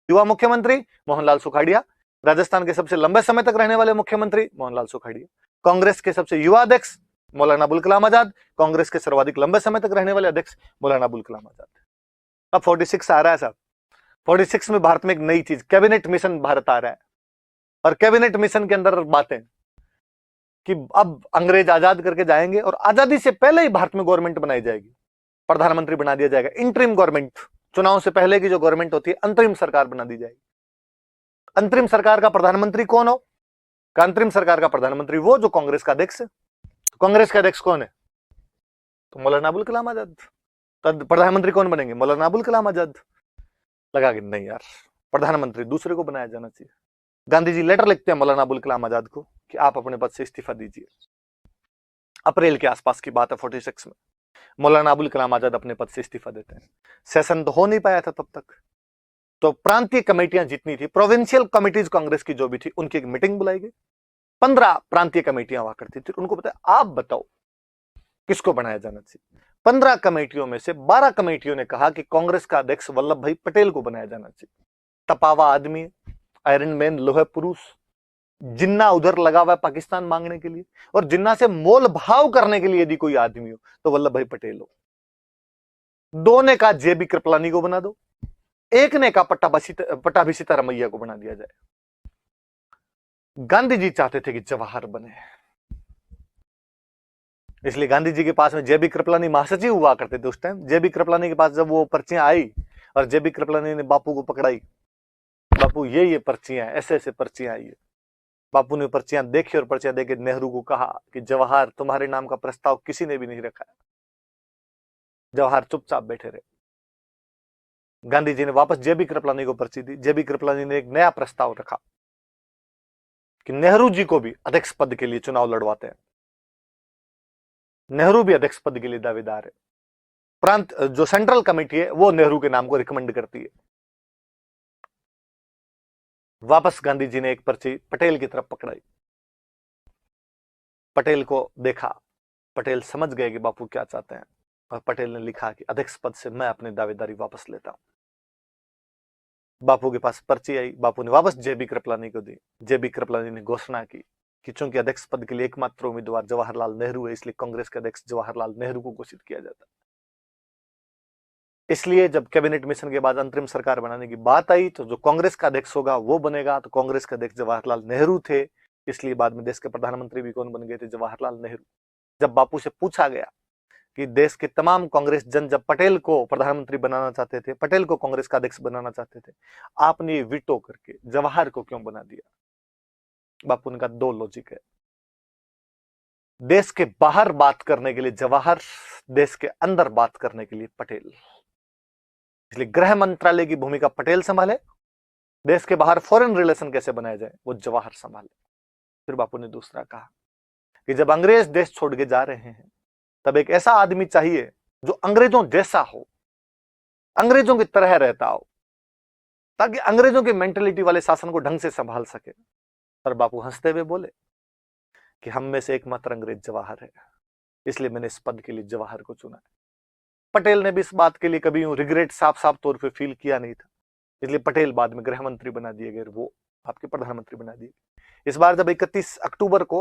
युवा मुख्यमंत्री मोहनलाल सुखाड़िया, राजस्थान के सबसे लंबे समय तक रहने वाले मुख्यमंत्री मोहनलाल सुखाड़िया, कांग्रेस के सबसे युवा अध्यक्ष मौलाना अबुल कलाम आजाद, कांग्रेस के सर्वाधिक लंबे समय तक रहने वाले अध्यक्ष मौलाना अबुल कलाम आजाद। अब 46 आ रहा है साहब, 46 में भारत में एक नई चीज, कैबिनेट मिशन भारत आ रहा है। और कैबिनेट मिशन के अंदर बातें कि अब अंग्रेज आजाद करके जाएंगे और आजादी से पहले ही भारत में गवर्नमेंट बनाई जाएगी, प्रधानमंत्री बना दिया जाएगा, इंटरिम गवर्नमेंट, चुनाव से पहले की जो गवर्नमेंट होती है अंतरिम सरकार बना दी जाएगी। अंतरिम सरकार का प्रधानमंत्री कौन हो? अंतरिम सरकार का प्रधानमंत्री वो जो कांग्रेस का अध्यक्ष है। तो कांग्रेस का अध्यक्ष कौन है? तो मौलाना अबुल कलाम आजाद। तो प्रधानमंत्री कौन बनेंगे? मौलाना अबुल कलाम आजाद। लगा कि नहीं यार, प्रधानमंत्री दूसरे को बनाया जाना चाहिए। गांधी जी लेटर लिखते हैं मौलाना अबुल कलाम आजाद को कि आप अपने पद से इस्तीफा दीजिए। अप्रैल के आसपास की बात है 46 में, मौलाना अबुल कलाम आजाद अपने पद से इस्तीफा देते हैं। सेशन तो हो नहीं पाया था तब तक, तो प्रांतीय कमेटियां जितनी थी, प्रोविंशियल कमिटीज कांग्रेस की जो भी थी, उनकी एक मीटिंग बुलाई गई। 15 प्रांतीय कमेटियां हुआ करती थी, उनको बताया आप बताओ किसको बनाया जाना चाहिए। 15 कमेटियों में से 12 कमेटियों ने कहा कि कांग्रेस का अध्यक्ष वल्लभ भाई पटेल को बनाया जाना चाहिए। तपावा आदमी, आयरन मैन, लोहे पुरुष, जिन्ना उधर लगा हुआ है पाकिस्तान मांगने के लिए, और जिन्ना से मोल भाव करने के लिए यदि कोई आदमी हो तो वल्लभ भाई पटेल हो। दो ने कहा जेबी कृपलानी को बना दो, एक ने कहा पट्टाभी सीतारमैया को बना दिया जाए। गांधी जी चाहते थे कि जवाहर बने, इसलिए गांधी जी के पास में जेबी कृपलानी महासचिव हुआ करते थे उस टाइम। जेबी कृपलानी के पास जब वो पर्चियां आई और जेबी कृपलानी ने बापू को पकड़ाई, बापू ये पर्चियां, ऐसे ऐसे पर्चियां आई है। बापू ने पर्चियां देखी और पर्चियां देके नेहरू को कहा कि जवाहर तुम्हारे नाम का प्रस्ताव किसी ने भी नहीं रखा है। जवाहर चुपचाप बैठे रहे। गांधी जी ने वापस जेबी कृपलानी को पर्ची दी। जेबी कृपलानी ने एक नया प्रस्ताव रखा कि नेहरू जी को भी अध्यक्ष पद के लिए चुनाव लड़वाते हैं। नेहरू भी अध्यक्ष पद के लिए दावेदार है। प्रांत जो सेंट्रल कमेटी है वो नेहरू के नाम को रिकमेंड करती है। वापस गांधी जी ने एक पर्ची पटेल की तरफ पकड़ाई। पटेल को देखा, पटेल समझ गए कि बापू क्या चाहते हैं, और पटेल ने लिखा कि अध्यक्ष पद से मैं अपनी दावेदारी वापस लेता हूं। बापू के पास पर्ची आई, बापू ने वापस जेबी कृपलानी को दी। जेबी कृपलानी ने घोषणा की कि चूंकि अध्यक्ष पद के लिए एकमात्र उम्मीदवार जवाहरलाल नेहरू है, इसलिए कांग्रेस के अध्यक्ष जवाहरलाल नेहरू को घोषित किया जाता है। इसलिए जब कैबिनेट मिशन के बाद अंतरिम सरकार बनाने की बात आई तो जो कांग्रेस का अध्यक्ष होगा वो बनेगा। तो कांग्रेस के अध्यक्ष जवाहरलाल नेहरू थे, इसलिए बाद में देश के प्रधानमंत्री भी कौन बन गए थे? जवाहरलाल नेहरू। जब बापू से पूछा गया कि देश के तमाम कांग्रेस जन जब पटेल को प्रधानमंत्री बनाना चाहते थे, पटेल को कांग्रेस का अध्यक्ष बनाना चाहते थे, आपने वीटो करके जवाहर को क्यों बना दिया? बापू ने कहा दो लॉजिक है। देश के बाहर बात करने के लिए जवाहर, देश के अंदर बात करने के लिए पटेल। इसलिए गृह मंत्रालय की भूमिका पटेल संभाले, देश के बाहर फॉरेन रिलेशन कैसे बनाए जाए वो जवाहर संभाले। फिर बापू ने दूसरा कहा कि जब अंग्रेज देश छोड़ के जा रहे हैं तब एक ऐसा आदमी चाहिए जो अंग्रेजों जैसा हो, अंग्रेजों की तरह रहता हो, ताकि अंग्रेजों की मेंटेलिटी वाले शासन को ढंग से संभाल सके। और बापू हंसते हुए बोले कि हम में से एकमात्र अंग्रेज जवाहर है, इसलिए मैंने इस पद के लिए जवाहर को चुना है। पटेल ने भी इस बात के लिए कभी रिग्रेट साफ साफ तौर पे फील किया नहीं था, इसलिए पटेल बाद में गृह मंत्री बना दिए गए, वो आपके प्रधानमंत्री बना दिए। इस बार जब 31 अक्टूबर को